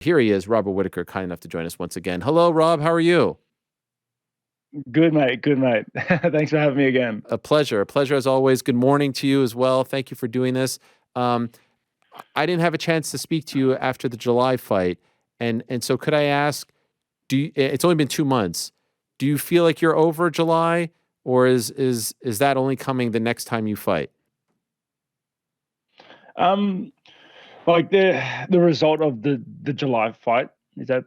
Here he is, Robert Whittaker, kind enough to join us once again. Hello, Rob. How are you? Good, mate. Good, mate. Thanks for having me again. A pleasure. A pleasure as always. Good morning to you as well. Thank you for doing this. Um, I didn't have a chance to speak to you after the July fight, and so could I ask? It's only been 2 months. Do you feel like you're over July, or is that only coming the next time you fight? Um, like the result of the July fight, is that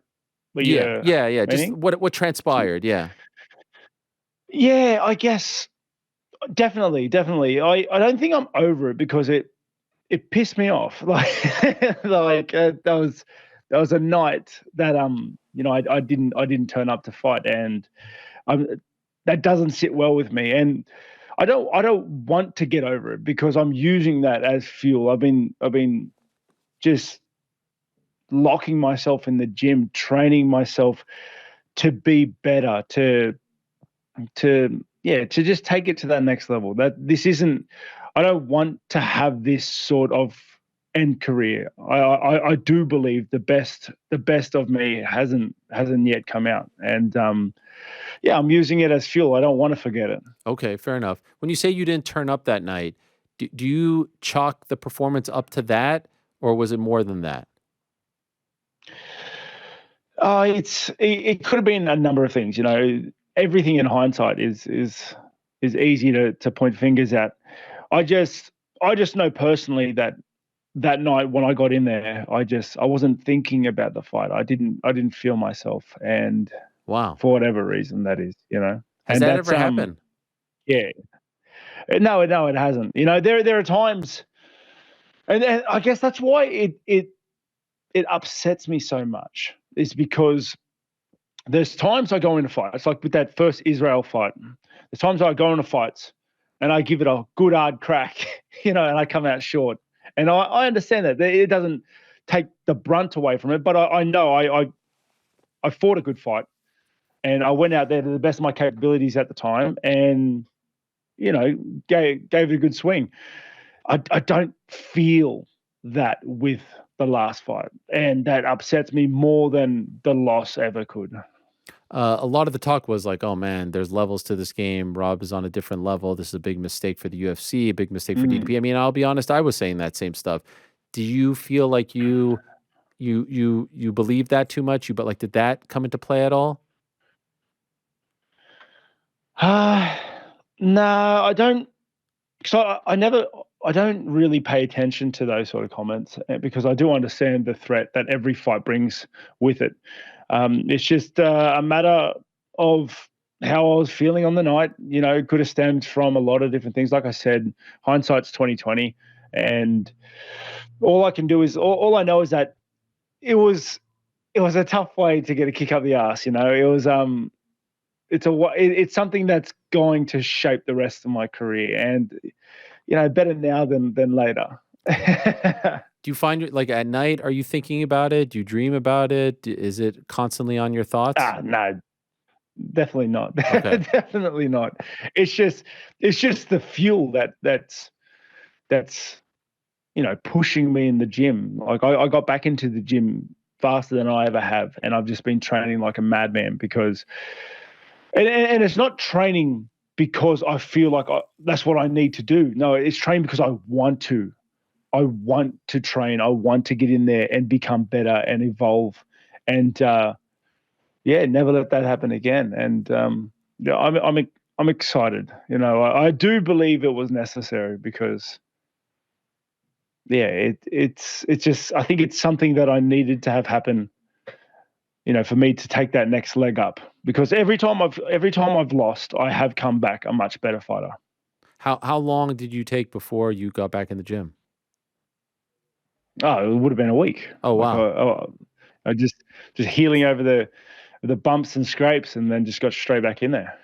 what Yeah, you're yeah, yeah. Just meaning? what transpired? Yeah. Yeah, I guess definitely, definitely. I don't think I'm over it because it pissed me off. That was a night that I didn't turn up to fight, and um that doesn't sit well with me. And I don't want to get over it because I'm using that as fuel. I've been just locking myself in the gym, training myself to be better, to just take it to that next level. That this isn't. I don't want to have this sort of end career. I do believe the best of me hasn't yet come out, and yeah, I'm using it as fuel. I don't want to forget it. Okay, fair enough. When you say you didn't turn up that night, do you chalk the performance up to that, or was it more than that? It could have been a number of things. Everything in hindsight is easy to point fingers at. I just I just know personally that that night when I got in there, I wasn't thinking about the fight. I didn't feel myself, and Wow. for whatever reason that is, Has and that that's ever happened? yeah. No, it hasn't. There are times, and I guess that's why it upsets me so much. Is because there's times I go into fights, like with that first Israel fight. There's times I go into fights and I give it a good hard crack, and I come out short. And I understand that it doesn't take the brunt away from it, but I know I fought a good fight and I went out there to the best of my capabilities at the time, and gave it a good swing. I don't feel that with the last fight, and that upsets me more than the loss ever could. A lot of the talk was like, "Oh man, there's levels to this game. Rob is on a different level. This is a big mistake for the UFC, a big mistake for Mm. DDP." I mean, I'll be honest, I was saying that same stuff. Do you feel like you believe that too much? But like, did that come into play at all? Uh, no, I don't. So I don't really pay attention to those sort of comments, because I do understand the threat that every fight brings with it. It's just a matter of how I was feeling on the night. It could have stemmed from a lot of different things. Like I said, hindsight's 2020, and all I can do is all I know is that it was it was a tough way to get a kick up the ass. It was it's something that's going to shape the rest of my career, and better now than later. Do you find it like at night? Are you thinking about it? Do you dream about it? Is it constantly on your thoughts? No, definitely not. Okay. Definitely not. It's just the fuel that's pushing me in the gym. Like I got back into the gym faster than I ever have, and I've just been training like a madman because, and it's not training because I feel like that's what I need to do. No, it's training because I want to. I want to train. I want to get in there and become better and evolve, and yeah, never let that happen again. And yeah, I'm excited. I do believe it was necessary because yeah, it's just I think it's something that I needed to have happen. For me to take that next leg up, because every time I've lost, I have come back a much better fighter. How long did you take before you got back in the gym? Oh, it would have been a week. Oh Like wow. I just healing over the bumps and scrapes, and then just got straight back in there.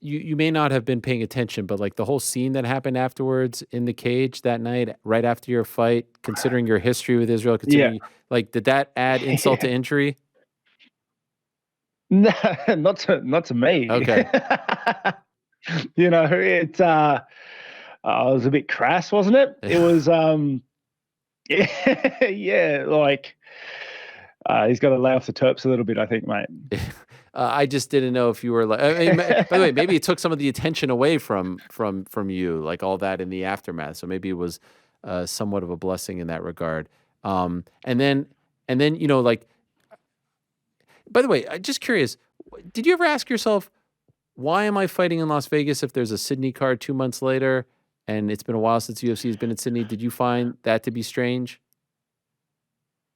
You may not have been paying attention, but like the whole scene that happened afterwards in the cage that night, right after your fight, considering your history with Israel, Yeah, considering like did that add insult to yeah. injury? No, not to me. Okay. It's it was a bit crass, wasn't it? It was yeah, yeah, like He's got to lay off the terps a little bit, I think, mate. I just didn't know if you were like. I mean, by the way, maybe it took some of the attention away from you, like all that in the aftermath. So maybe it was somewhat of a blessing in that regard. And then like. By the way, I'm just curious. Did you ever ask yourself, why am I fighting in Las Vegas if there's a Sydney card 2 months later, and it's been a while since UFC has been in Sydney? Did you find that to be strange?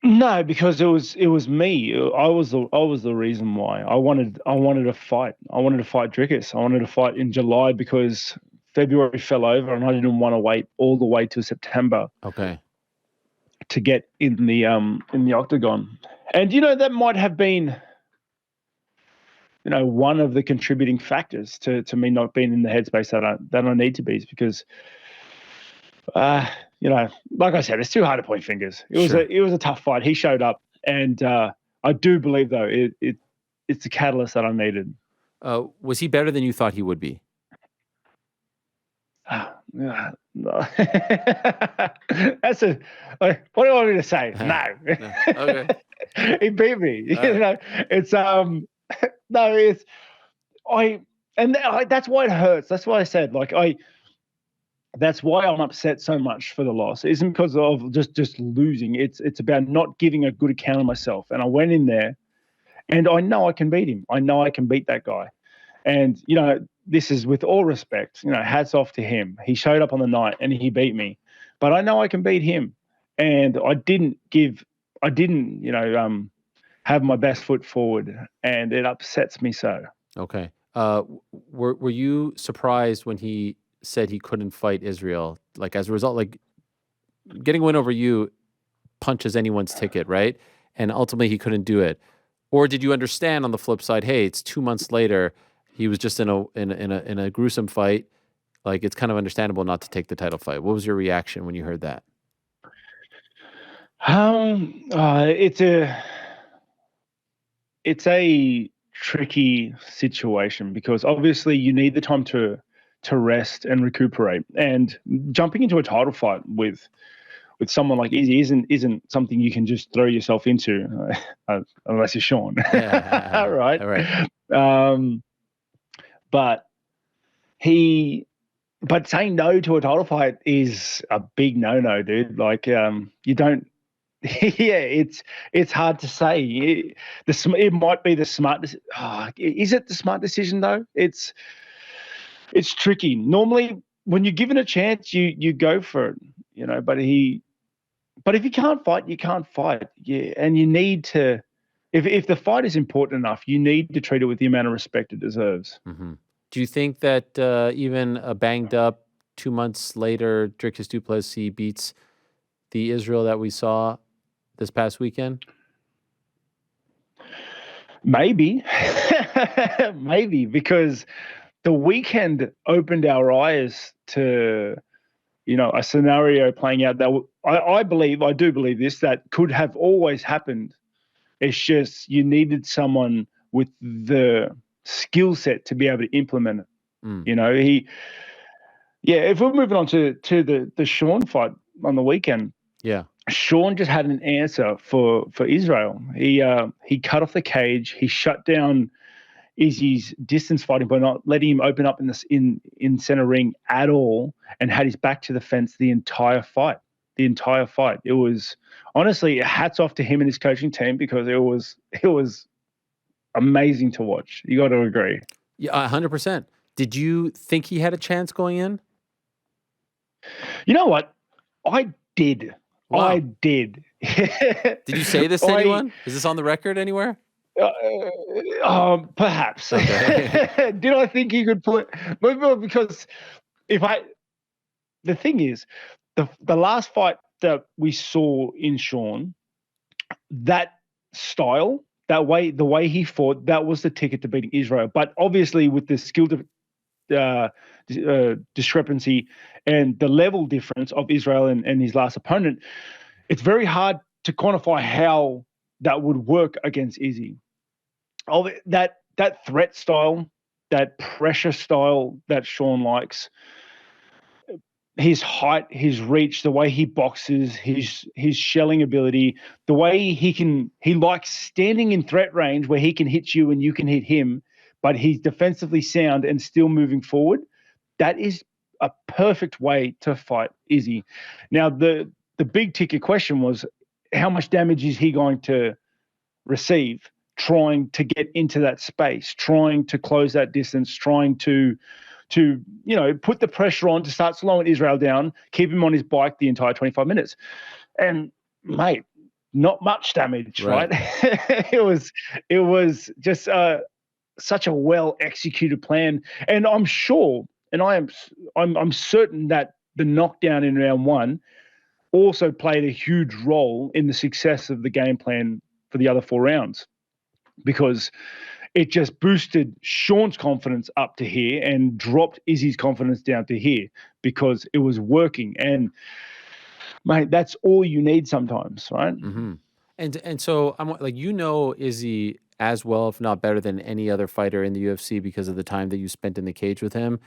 No, because it was me. I was the reason why. I wanted to fight. I wanted to fight Drickus. I wanted to fight in July because February fell over and I didn't want to wait all the way to September. Okay. To get in the octagon. And that might have been one of the contributing factors to me not being in the headspace that I need to be, is because like I said, it's too hard to point fingers. It was a tough fight. He showed up, and I do believe though it's the catalyst that I needed. Was he better than you thought he would be? No. That's what do you want me to say? No. Okay. He beat me. It's no, it's that's why it hurts. That's why I said, that's why I'm upset so much for the loss. It isn't because of just losing. It's about not giving a good account of myself. And I went in there, and I know I can beat him. I know I can beat that guy. And this is with all respect. Hats off to him. He showed up on the night and he beat me. But I know I can beat him. And I didn't have my best foot forward, and it upsets me so. Okay. Were you surprised when he said he couldn't fight Israel? Like, as a result, like, getting a win over you punches anyone's ticket, right? And ultimately he couldn't do it. Or did you understand on the flip side, hey, it's 2 months later, he was just in a gruesome fight. Like, it's kind of understandable not to take the title fight. What was your reaction when you heard that? It's a tricky situation because obviously you need the time to rest and recuperate. And jumping into a title fight with someone like Izzy isn't something you can just throw yourself into, unless you're Sean. Yeah. Right. All right. But saying no to a title fight is a big no, dude. Like, you don't. Yeah, it's hard to say. It might be the smart. Is it the smart decision though? It's tricky. Normally, when you're given a chance, you go for it. But if you can't fight, you can't fight. Yeah, and you need to. If the fight is important enough, you need to treat it with the amount of respect it deserves. Mm-hmm. Do you think that even a banged up 2 months later, Dricus du Plessis beats the Israel that we saw this past weekend? Maybe, because the weekend opened our eyes to, a scenario playing out that I do believe this, that could have always happened. It's just you needed someone with the skill set to be able to implement it. If we're moving on to the Sean fight on the weekend. Yeah. Sean just had an answer for Israel. He cut off the cage. He shut down Izzy's distance fighting by not letting him open up in center ring at all, and had his back to the fence the entire fight. It was honestly hats off to him and his coaching team, because it was amazing to watch. You got to agree. Yeah, 100%. Did you think he had a chance going in? You know what? I did. Wow. I did. Did you say this to anyone? Is this on the record anywhere? Perhaps. Okay. Did I think he could put? Because the thing is, the last fight that we saw in Sean, that style, the way he fought, that was the ticket to beating Israel. But obviously, with the skill discrepancy and the level difference of Israel and his last opponent, it's very hard to quantify how that would work against Izzy. That threat style, that pressure style that Sean likes, his height, his reach, the way he boxes, his shelling ability, the way he likes standing in threat range where he can hit you and you can hit him, but he's defensively sound and still moving forward. That is a perfect way to fight Izzy. Now, the big ticket question was, how much damage is he going to receive trying to get into that space, trying to close that distance, trying to put the pressure on to start slowing Israel down, keep him on his bike the entire 25 minutes. And mate, not much damage, right? It was just such a well executed plan. And I'm sure, and I'm certain that the knockdown in round one also played a huge role in the success of the game plan for the other 4 rounds, because it just boosted Sean's confidence up to here and dropped Izzy's confidence down to here because it was working. And mate, that's all you need sometimes, right? Mm-hmm. And so I'm like, Izzy as well, if not better than any other fighter in the UFC because of the time that you spent in the cage with him.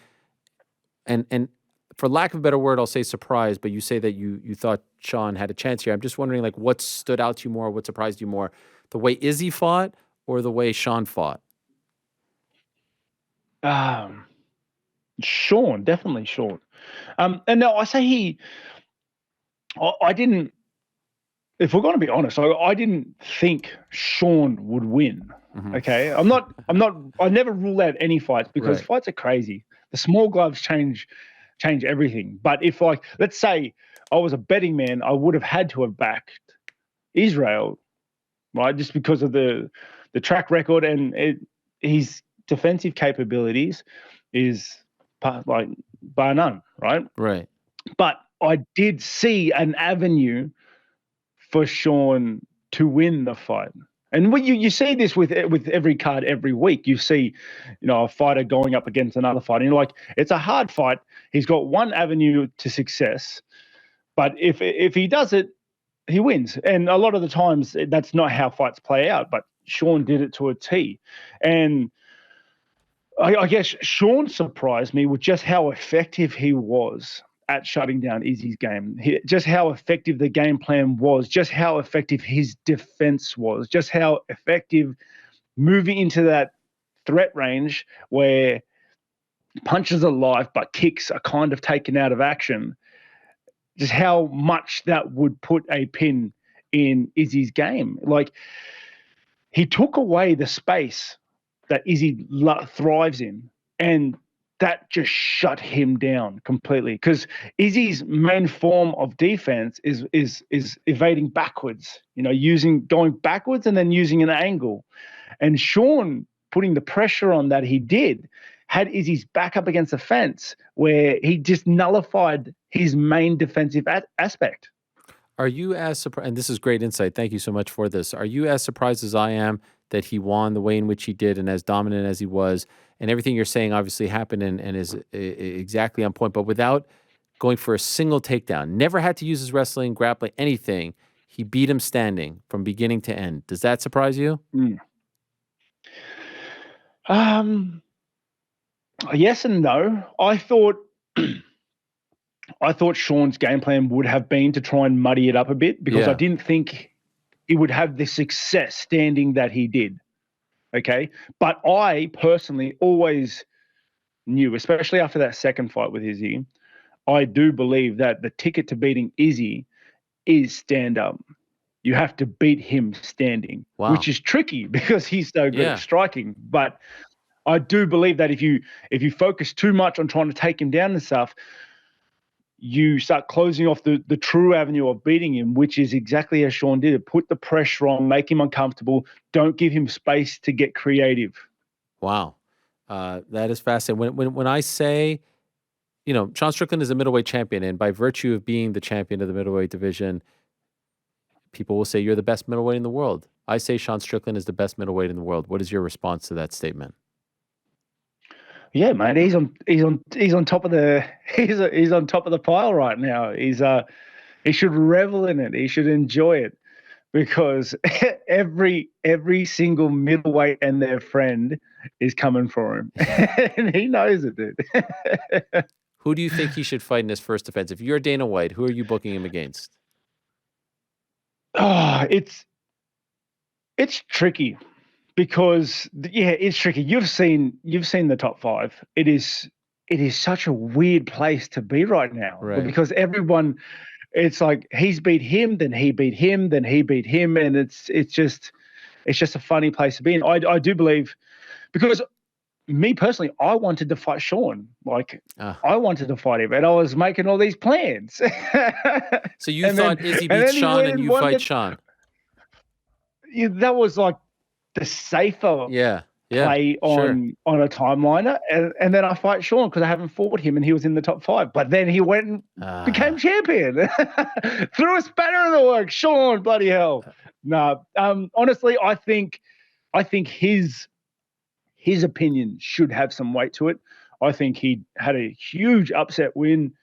And for lack of a better word, I'll say surprised, but you say that you thought Sean had a chance here. I'm just wondering, like, what stood out to you more? What surprised you more? The way Izzy fought or the way Sean fought? Sean, definitely Sean. And now I say I didn't, if we're going to be honest, I didn't think Sean would win. Mm-hmm. Okay. I never rule out any fights because fights are crazy. The small gloves change everything. But if, like, let's say I was a betting man, I would have had to have backed Israel, right? Just because of the track record and his defensive capabilities is like bar none, right? Right. But I did see an avenue for Sean to win the fight. And when you see this with every card every week, you see, a fighter going up against another fighter. And you're like, it's a hard fight. He's got one avenue to success, but if he does it, he wins. And a lot of the times that's not how fights play out. But Sean did it to a T, and I guess Sean surprised me with just how effective he was at shutting down Izzy's game. Just how effective the game plan was, just how effective his defense was, just how effective moving into that threat range where punches are live but kicks are kind of taken out of action, just how much that would put a pin in Izzy's game. Like, he took away the space that Izzy thrives in, and that just shut him down completely, because Izzy's main form of defense is evading backwards, going backwards and then using an angle. And Sean, putting the pressure on that he did, had Izzy's back up against the fence where he just nullified his main defensive aspect. Are you as surprised, and this is great insight, thank you so much for this, are you as surprised as I am that he won the way in which he did and as dominant as he was? And everything you're saying obviously happened and is exactly on point, but without going for a single takedown, never had to use his wrestling, grappling, anything. He beat him standing from beginning to end. Does that surprise you? Yes and no. I thought Sean's game plan would have been to try and muddy it up a bit, because I didn't think he would have the success standing that he did. Okay. But I personally always knew, especially after that second fight with Izzy, I do believe that the ticket to beating Izzy is stand up. You have to beat him standing, which is tricky because he's so good at striking. But I do believe that if you focus too much on trying to take him down and stuff, you start closing off the true avenue of beating him, which is exactly as Sean did. Put the pressure on, make him uncomfortable. Don't give him space to get creative. Wow. That is fascinating. When I say, Sean Strickland is a middleweight champion, and by virtue of being the champion of the middleweight division, people will say you're the best middleweight in the world. I say Sean Strickland is the best middleweight in the world. What is your response to that statement? Yeah, mate, he's on top of the he's on top of the pile right now. He should revel in it. He should enjoy it, because every single middleweight and their friend is coming for him, and he knows it, dude. Who do you think he should fight in his first defense? If you're Dana White, who are you booking him against? Oh, it's tricky because it's tricky. You've seen the top five. It is such a weird place to be right now Right. because everyone, it's like he's beat him, then he beat him, then he beat him, and it's just a funny place to be in. I do believe because me personally, I wanted to fight Sean. Like I wanted to fight him, and I was making all these plans. So you thought Izzy beats Sean and you fight Sean? That was like the safer play on a timeliner, and then I fight Sean because I haven't fought him and he was in the top five. But then he went and became champion. Threw a spanner in the works. Sean, bloody hell. No, honestly, I think his opinion should have some weight to it. I think he had a huge upset win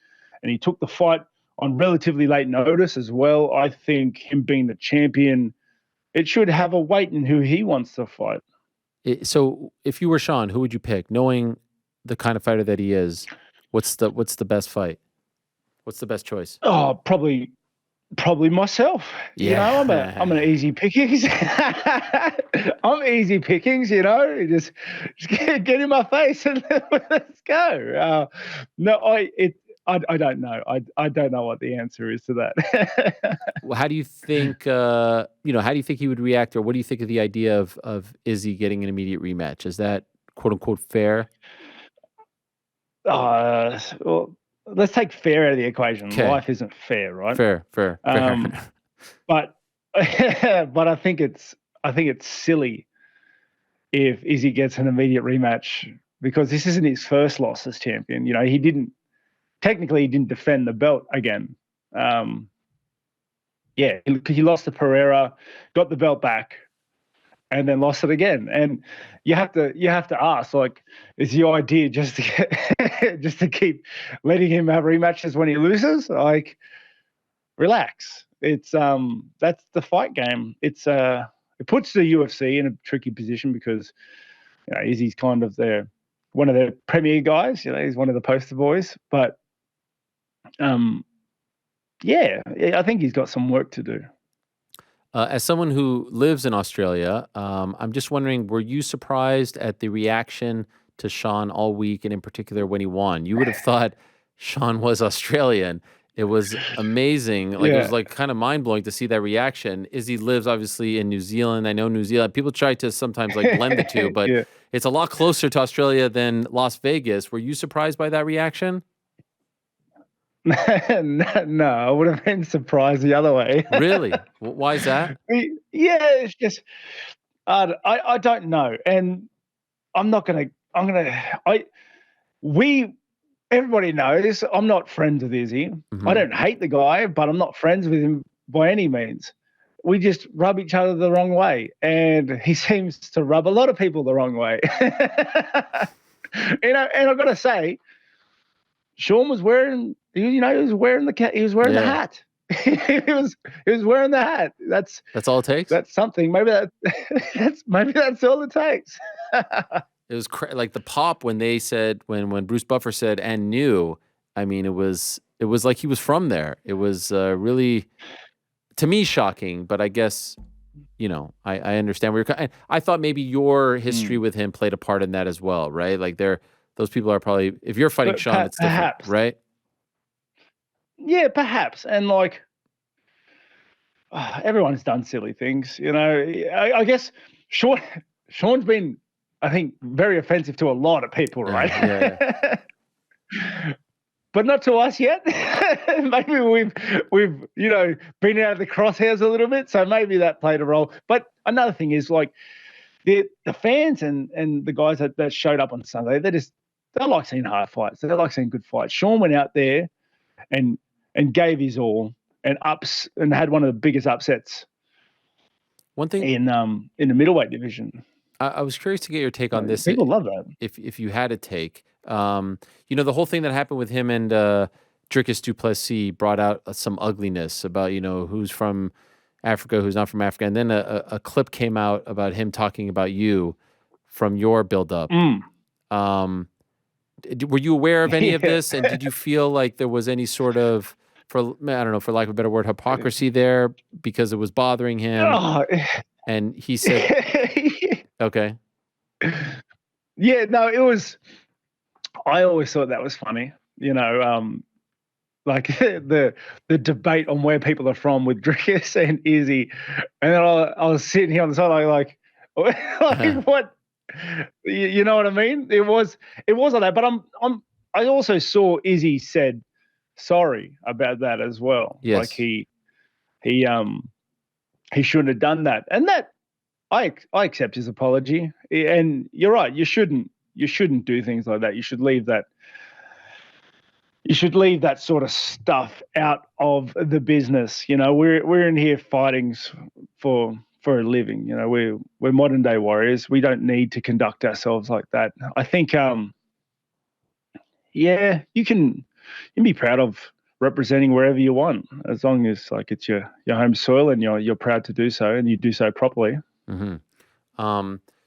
and he took the fight on relatively late notice as well. I think him being the champion, it should have a weight in who he wants to fight. So if you were Sean, who would you pick? Knowing the kind of fighter that he is, what's the best fight? What's the best choice? Oh, probably myself. Yeah. You know, I'm an easy pickings. I'm easy pickings, you know. Just get in my face and let's go. No, I don't know. I don't know what the answer is to that. Well, how do you think how do you think he would react, or what do you think of the idea of Izzy getting an immediate rematch? Is that quote unquote fair? Well, let's take fair out of the equation. Okay. Life isn't fair, right? Fair. But I think it's silly if Izzy gets an immediate rematch because this isn't his first loss as champion. You know, he didn't defend the belt again. He lost to Pereira, got the belt back, and then lost it again. And you have to ask, like, is the idea just to keep letting him have rematches when he loses? Like, relax. It's that's the fight game. It puts the UFC in a tricky position because Izzy's kind of one of their premier guys. You know, he's one of the poster boys. But I think he's got some work to do. As someone who lives in Australia, I'm just wondering, were you surprised at the reaction to Sean all week, and in particular when he won? You would have thought Sean was Australian. It was amazing. Like it was like kind of mind blowing to see that reaction. Izzy lives obviously in New Zealand. I know New Zealand. People try to sometimes like blend the two, but it's a lot closer to Australia than Las Vegas. Were you surprised by that reaction? No, I would have been surprised the other way. Really? Why is that? Yeah, it's just I don't know, and everybody knows I'm not friends with Izzy. Mm-hmm. I don't hate the guy, but I'm not friends with him by any means. We just rub each other the wrong way, and he seems to rub a lot of people the wrong way. And I've got to say, Sean was wearing, he was wearing the hat. he was wearing the hat. That's all it takes. That's something. Maybe that's all it takes. It was like the pop when they said when Bruce Buffer said and knew. I mean, it was like he was from there. It was really, to me, shocking. But I guess I understand where you're. I thought maybe your history with him played a part in that as well, right? Like those people are probably, if you're fighting Sean, it's different, perhaps. Right? Yeah, perhaps. And like everyone's done silly things, I guess Sean's been, I think, very offensive to a lot of people, right? Yeah. But not to us yet. Maybe we've been out of the crosshairs a little bit, so maybe that played a role. But another thing is like the fans and the guys that showed up on Sunday, they like seeing hard fights. They like seeing good fights. Sean went out there and gave his all and had one of the biggest upsets. One thing in the middleweight division. I was curious to get your take on this. People love that. If you had a take, the whole thing that happened with him and Dricus du Plessis brought out some ugliness about who's from Africa, who's not from Africa, and then a clip came out about him talking about you from your build-up. Were you aware of any of Yeah. this? And did you feel like there was any sort of, for I don't know, for lack of a better word, hypocrisy there because it was bothering him? Oh, And he said, okay. yeah, no, it was. I always thought that was funny. Like the debate on where people are from with Drickus and Izzy, and then I was sitting here on the side like like what, you know what I mean? It was like that, but I also saw Izzy said sorry about that as well. Like Yes. he shouldn't have done that, and that I accept his apology. And you're right, you shouldn't do things like that. You should leave that sort of stuff out of the business. We're in here fighting for a living. We're modern day warriors. We don't need to conduct ourselves like that. I think yeah, you can be proud of representing wherever you want, as long as like it's your home soil and you're proud to do so and you do so properly. Hmm.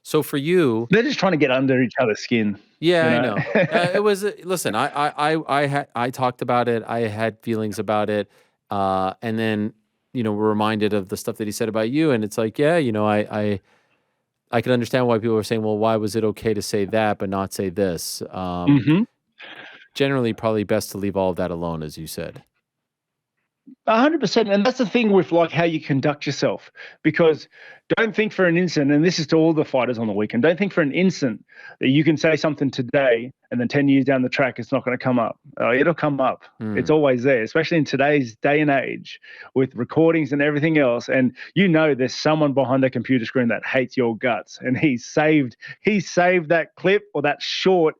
So for you, They're just trying to get under each other's skin, yeah, you I know. know. It was listen. I talked about it. I had feelings about it, and then we're reminded of the stuff that he said about you, and it's like, yeah, I can understand why people are saying, well, why was it okay to say that but not say this? Hmm. Generally, probably best to leave all of that alone, as you said. 100%, and that's the thing with like how you conduct yourself, because don't think for an instant, and this is to all the fighters on the weekend, don't think for an instant that you can say something today and then 10 years down the track it's not going to come up. It'll come up. It's Mm, always there, especially in today's day and age with recordings and everything else. And there's someone behind the computer screen that hates your guts, and he saved that clip or that short,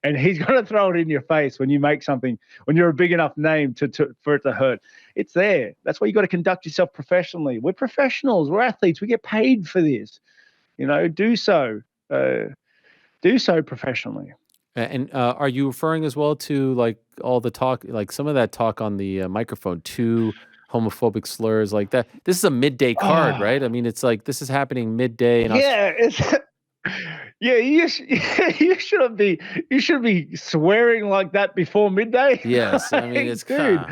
and he's going to throw it in your face when you make something, when you're a big enough name for it to hurt. It's there. That's why you got to conduct yourself professionally. We're professionals. We're athletes. We get paid for this. Do so. Do so professionally. And are you referring as well to like all the talk, like some of that talk on the microphone, to homophobic slurs like that? This is a midday card, Oh, right? I mean, it's like this is happening midday in Australia. yeah. It's yeah. You shouldn't be. You should be swearing like that before midday. Yes, I mean Like, it's dude.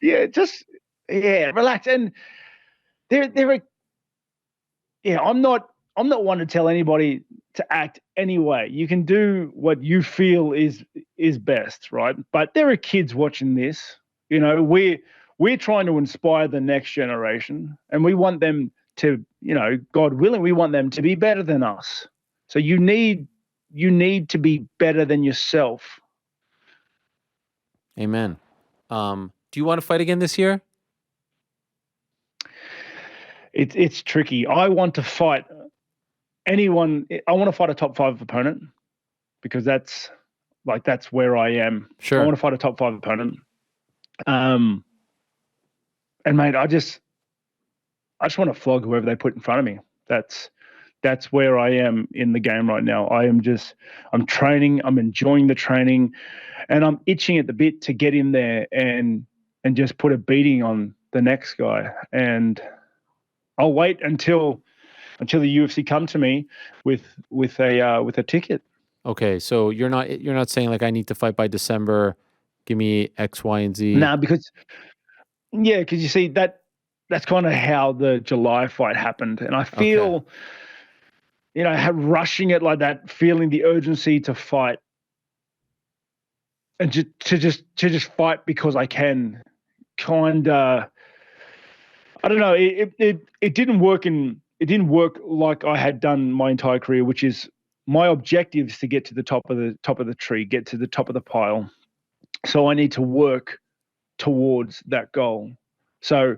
Yeah. Relax. And there are. Yeah. I'm not one to tell anybody to act any way. You can do what you feel is best, right? But there are kids watching this. We're trying to inspire the next generation, and we want them to, God willing, we want them to be better than us. So you need to be better than yourself. Amen. Do you want to fight again this year? It's tricky. I want to fight anyone. I want to fight a top five opponent, because that's where I am. I Sure. want to fight a top five opponent. Um, and mate, I just want to flog whoever they put in front of me. That's where I am in the game right now. I'm training, I'm enjoying the training, and I'm itching at the bit to get in there and just put a beating on the next guy. And I'll wait until the UFC come to me with a ticket. Okay, so you're not saying like I need to fight by December. Give me X, Y, and Z. Nah, because you see that's kind of how the July fight happened, and I Okay. feel, rushing it like that, feeling the urgency to fight and to just fight because I can, kind of, I don't know. It didn't work like I had done my entire career, which is my objective is to get to the top of the tree, get to the top of the pile. So I need to work towards that goal. So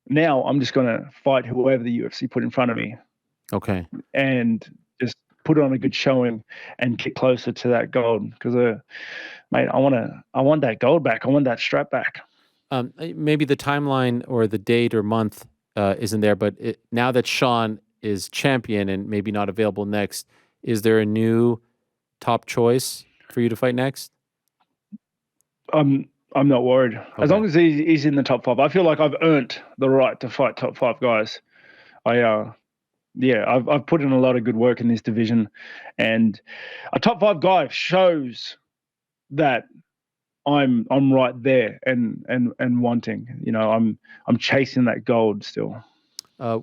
now I'm just going to fight whoever the UFC put in front of me Okay. and just put on a good showing and get closer to that gold. Because, mate, I want that gold back. I want that strap back. Maybe the timeline or the date or month isn't there, but now that Sean is champion and maybe not available next, is there a new top choice for you to fight next? I'm not worried as Okay. long as he's in the top five. I feel like I've earned the right to fight top five guys. I yeah, I've put in a lot of good work in this division, and a top 5 guy shows that I'm right there and wanting. You know, I'm chasing that gold still.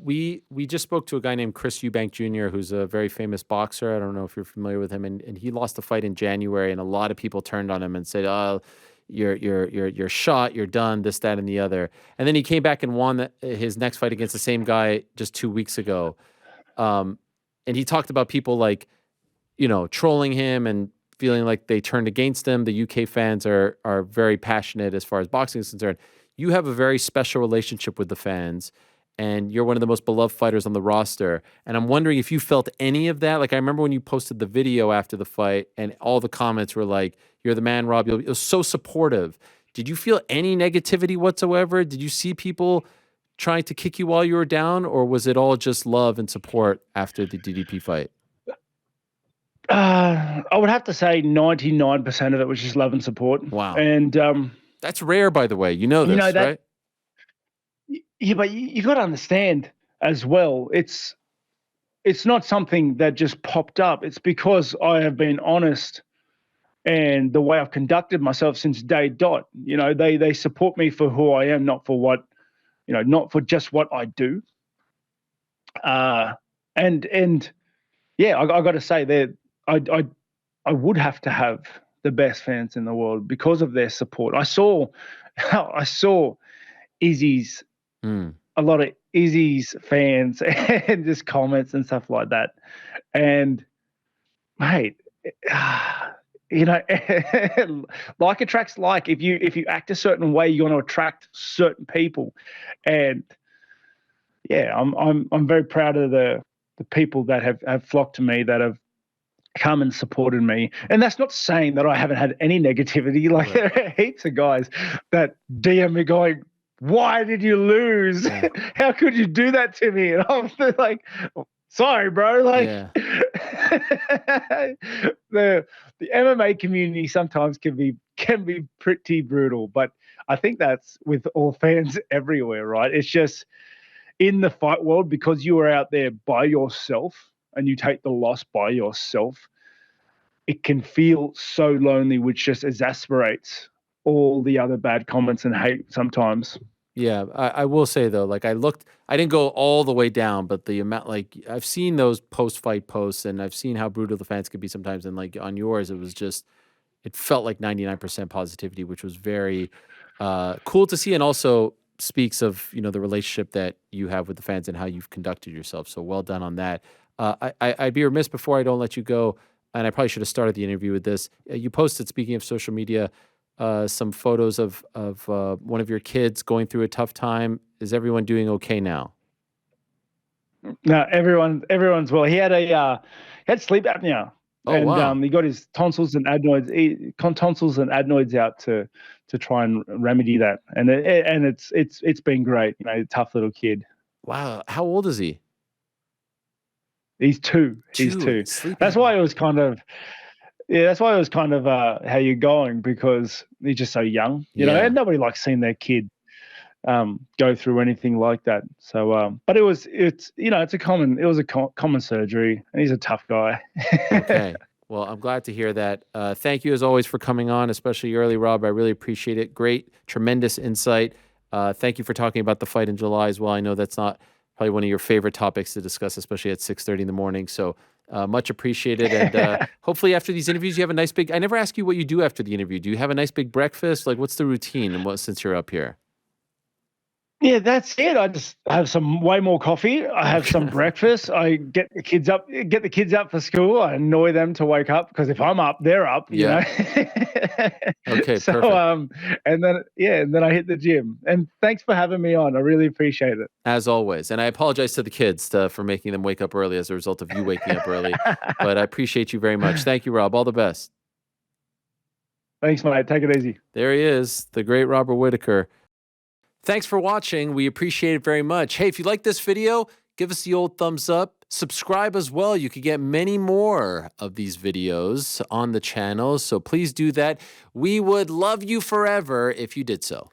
We just spoke to a guy named Chris Eubank Jr., who's a very famous boxer. I don't know if you're familiar with him, and he lost a fight in January, and a lot of people turned on him and said, "Oh, you're shot, you're done, this, that, and the other." And then he came back and won his next fight against the same guy just 2 weeks ago. And he talked about people like, trolling him and feeling like they turned against him. The UK fans are very passionate as far as boxing is concerned. You have a very special relationship with the fans, and you're one of the most beloved fighters on the roster. And I'm wondering if you felt any of that. Like, I remember when you posted the video after the fight, and all the comments were like, "You're the man, Rob." It was so supportive. Did you feel any negativity whatsoever? Did you see people trying to kick you while you were down, or was it all just love and support after the DDP fight? I would have to say 99% of it was just love and support. Wow. And That's rare, by the way. You know this, that, right? yeah, but you got to understand as well. It's not something that just popped up. It's because I have been honest, and the way I've conducted myself since day dot. You know, they support me for who I am, not for what, not for just what I do. And yeah, I got to say that I would have to have the best fans in the world because of their support. I saw Izzy's a lot of Izzy's fans and just comments and stuff like that. And mate, like attracts like. If you act a certain way, you're going to attract certain people. And yeah, I'm very proud of the people that have flocked to me, that have come and supported me. And that's not saying that I haven't had any negativity. Like, right, there are heaps of guys that DM me going, "Why did you lose? Yeah. How could you do that to me?" And I'm like, "Sorry, bro." Like, yeah. the MMA community sometimes can be pretty brutal, but I think that's with all fans everywhere, right? It's just in the fight world, because you are out there by yourself and you take the loss by yourself, it can feel so lonely, which just exasperates all the other bad comments and hate sometimes. Yeah, I will say though, like I didn't go all the way down, but the amount, like I've seen those post-fight posts, and I've seen how brutal the fans could be sometimes. And like on yours, it felt like 99% positivity, which was very cool to see, and also speaks of, the relationship that you have with the fans and how you've conducted yourself. So well done on that. I'd be remiss before I don't let you go, and I probably should have started the interview with this. You posted, speaking of social media, some photos of one of your kids going through a tough time. Is everyone doing okay now? No, everyone's well. He had sleep apnea. Oh, and wow. He got his tonsils and adenoids out to try and remedy that. And it's been great. Tough little kid. Wow. How old is he? He's 2. He's 2. That's why it was kind of, how you're going, because he's just so young, you know, and nobody likes seeing their kid go through anything like that. So, but it was a common surgery, and he's a tough guy. Okay. Well, I'm glad to hear that. Thank you as always for coming on, especially early, Rob. I really appreciate it. Great, tremendous insight. Thank you for talking about the fight in July as well. I know that's not probably one of your favorite topics to discuss, especially at 6:30 in the morning. So much appreciated. And hopefully after these interviews, you have a nice big, I never ask you what you do after the interview. Do you have a nice big breakfast? Like, what's the routine, and since you're up here? Yeah, that's it. I just have some way more coffee. I have some breakfast. I get the kids up for school. I annoy them to wake up, because if I'm up, they're up. You know? Okay. So, perfect. and then I hit the gym. And thanks for having me on. I really appreciate it. As always. And I apologize to the kids for making them wake up early as a result of you waking up early. But I appreciate you very much. Thank you, Rob. All the best. Thanks, mate. Take it easy. There he is, the great Robert Whittaker. Thanks for watching. We appreciate it very much. Hey, if you like this video, give us the old thumbs up. Subscribe as well. You could get many more of these videos on the channel, so please do that. We would love you forever if you did so.